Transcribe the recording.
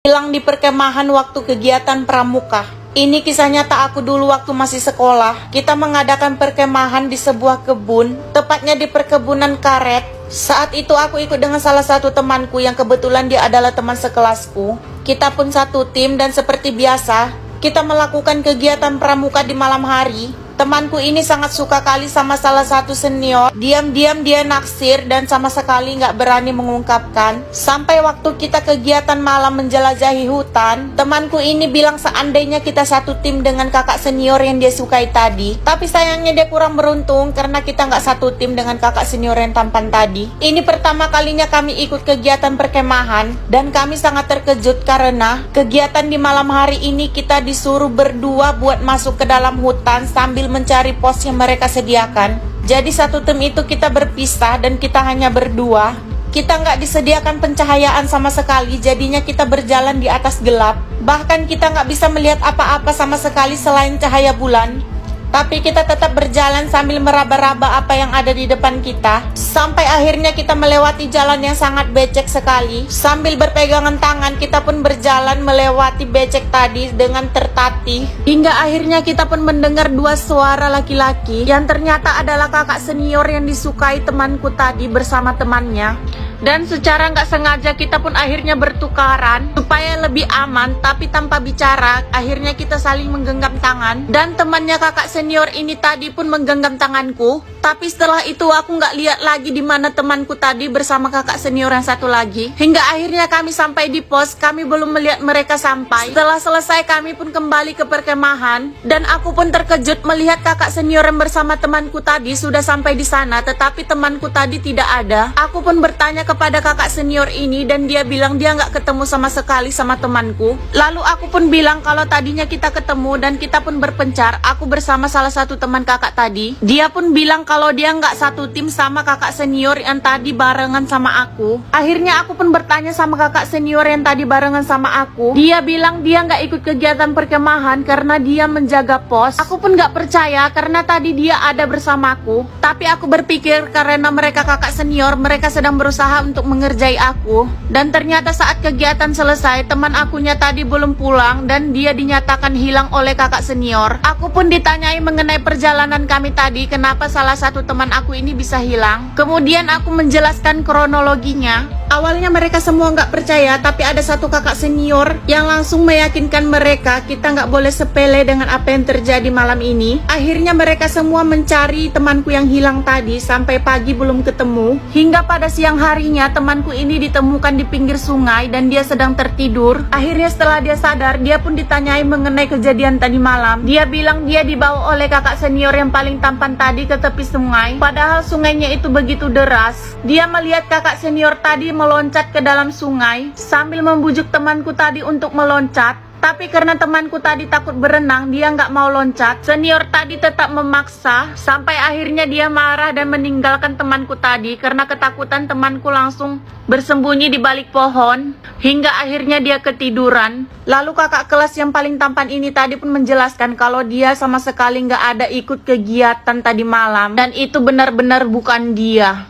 Hilang di perkemahan waktu kegiatan pramuka. Ini kisah nyata aku dulu waktu masih sekolah. Kita mengadakan perkemahan di sebuah kebun, tepatnya di perkebunan karet. Saat itu aku ikut dengan salah satu temanku yang kebetulan dia adalah teman sekelasku. Kita pun satu tim dan seperti biasa, kita melakukan kegiatan pramuka di malam hari. Temanku ini sangat suka kali sama salah satu senior. Diam-diam dia naksir dan sama sekali nggak berani mengungkapkan. Sampai waktu kita kegiatan malam menjelajahi hutan, temanku ini bilang seandainya kita satu tim dengan kakak senior yang dia sukai tadi. Tapi sayangnya dia kurang beruntung karena kita nggak satu tim dengan kakak senior yang tampan tadi. Ini pertama kalinya kami ikut kegiatan perkemahan dan kami sangat terkejut karena kegiatan di malam hari ini kita disuruh berdua buat masuk ke dalam hutan sambil mencari pos yang mereka sediakan. Jadi satu tim itu kita berpisah dan kita hanya berdua. Kita nggak disediakan pencahayaan sama sekali, jadinya kita berjalan di atas gelap. Bahkan kita nggak bisa melihat apa-apa sama sekali selain cahaya bulan. Tapi kita tetap berjalan sambil meraba-raba apa yang ada di depan kita. Sampai akhirnya kita melewati jalan yang sangat becek sekali. Sambil berpegangan tangan kita pun berjalan melewati becek tadi dengan tertatih. Hingga akhirnya kita pun mendengar dua suara laki-laki yang ternyata adalah kakak senior yang disukai temanku tadi bersama temannya. Dan secara nggak sengaja kita pun akhirnya bertukaran supaya lebih aman, tapi tanpa bicara. Akhirnya kita saling menggenggam tangan dan temannya kakak senior ini tadi pun menggenggam tanganku. Tapi setelah itu aku nggak lihat lagi di mana temanku tadi bersama kakak senior yang satu lagi. Hingga akhirnya kami sampai di pos, kami belum melihat mereka sampai. Setelah selesai kami pun kembali ke perkemahan dan aku pun terkejut melihat kakak senior yang bersama temanku tadi sudah sampai di sana, tetapi temanku tadi tidak ada. Aku pun bertanya kepada kakak senior ini dan dia bilang dia nggak ketemu sama sekali sama temanku. Lalu aku pun bilang kalau tadinya kita ketemu dan kita pun berpencar, aku bersama salah satu teman kakak tadi. Dia pun bilang kalau dia nggak satu tim sama kakak senior yang tadi barengan sama aku. Akhirnya aku pun bertanya sama kakak senior yang tadi barengan sama aku. Dia bilang dia nggak ikut kegiatan perkemahan karena dia menjaga pos. Aku pun nggak percaya karena tadi dia ada bersamaku. Tapi aku berpikir karena mereka kakak senior, mereka sedang berusaha untuk mengerjai aku. Dan ternyata saat kegiatan selesai, teman akunya tadi belum pulang dan dia dinyatakan hilang oleh kakak senior. Aku pun ditanyai mengenai perjalanan kami tadi, kenapa salah satu teman aku ini bisa hilang. Kemudian aku menjelaskan kronologinya. Awalnya mereka semua nggak percaya, tapi ada satu kakak senior yang langsung meyakinkan mereka kita nggak boleh sepele dengan apa yang terjadi malam ini. Akhirnya mereka semua mencari temanku yang hilang tadi sampai pagi belum ketemu. Hingga pada siang harinya temanku ini ditemukan di pinggir sungai dan dia sedang tertidur. Akhirnya setelah dia sadar, dia pun ditanyai mengenai kejadian tadi malam. Dia bilang dia dibawa oleh kakak senior yang paling tampan tadi ke tepi sungai. Padahal sungainya itu begitu deras. Dia melihat kakak senior tadi meloncat ke dalam sungai sambil membujuk temanku tadi untuk meloncat. Tapi karena temanku tadi takut berenang, dia nggak mau loncat. Senior tadi tetap memaksa, sampai akhirnya dia marah dan meninggalkan temanku tadi karena ketakutan. Temanku langsung bersembunyi di balik pohon, hingga akhirnya dia ketiduran. Lalu kakak kelas yang paling tampan ini tadi pun menjelaskan kalau dia sama sekali nggak ada ikut kegiatan tadi malam, dan itu benar-benar bukan dia.